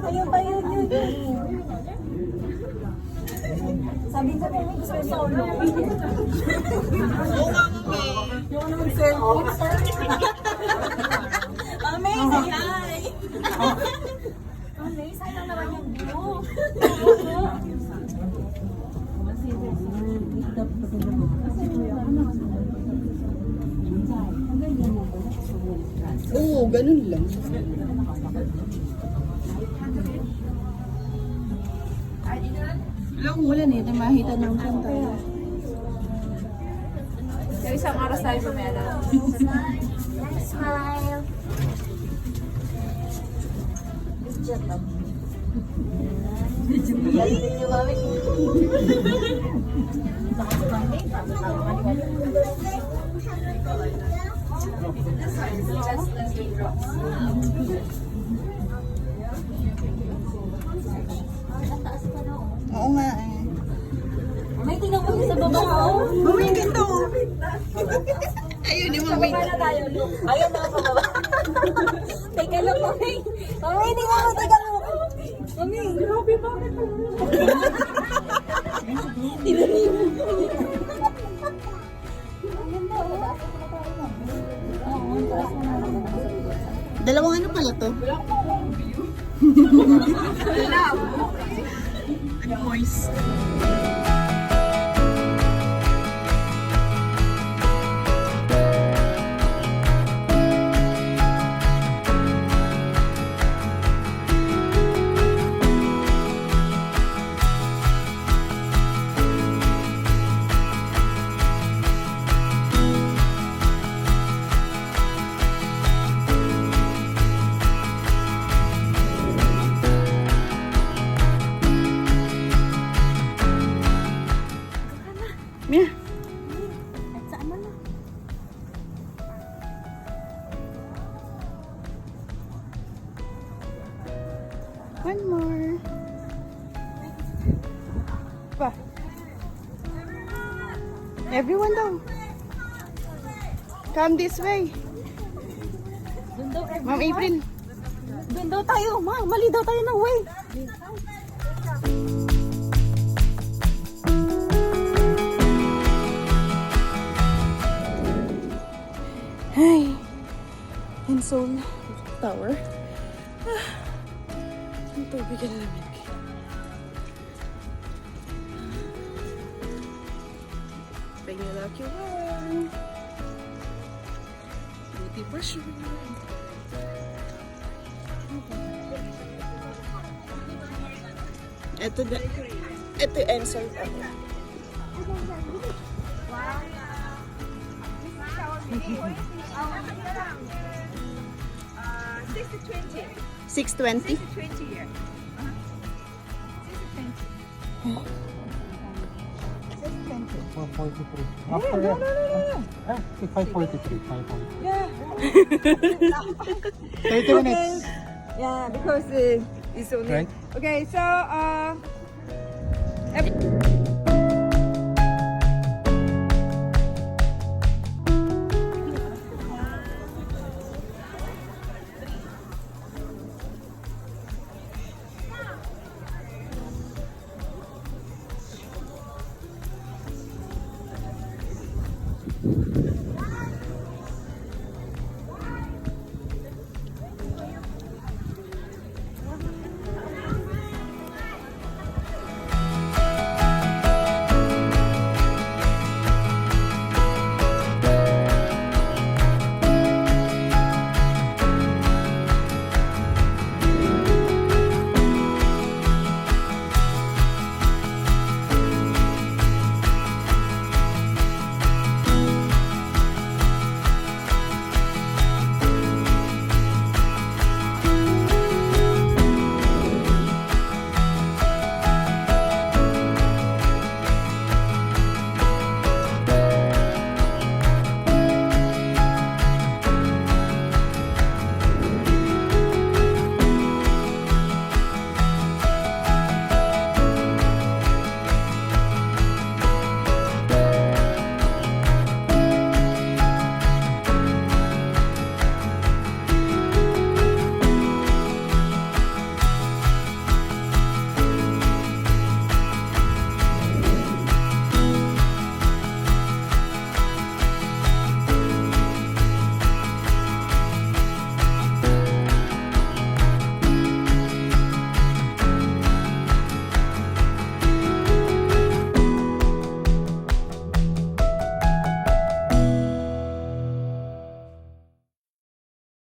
Ayun pa yun. Sabi ko, may gusto yung solo. Oo nga, Mami. Yung naman cellphone. Mami, say hi! Mami, sayang naman yung view. Oo, ganun lang. Alam, wala na ito. Mahita ng punta. Yung isang oras tayo bumela. Smile! Galing niyo, mami. Oo nga eh. May tingnan mo sa baba, oh. Mami, ganito. Ayun ni Mami. Paano tayo, Lu? Ayaw na ako baba. Teka lang, mami. Mami, tingnan mo, teka mo. Mami, grabe, bakit mo? Tinanay mo. Dalawang ano pala to? Ano voice? Mia. Saan na? One more. Pa. Everyone daw. Come this way. Doon daw, Ma'am April. doon daw tayo, ma. Mali daw tayo ng way. Hi. In Seoul Tower. Ang tubig na lamig. Bring your lucky one. Beauty for sure. Ito yung Seoul Tower. 620. 620 here. 443. After no. 543. 543. Yeah. 30 minutes. Yeah, because it's only Right. okay. So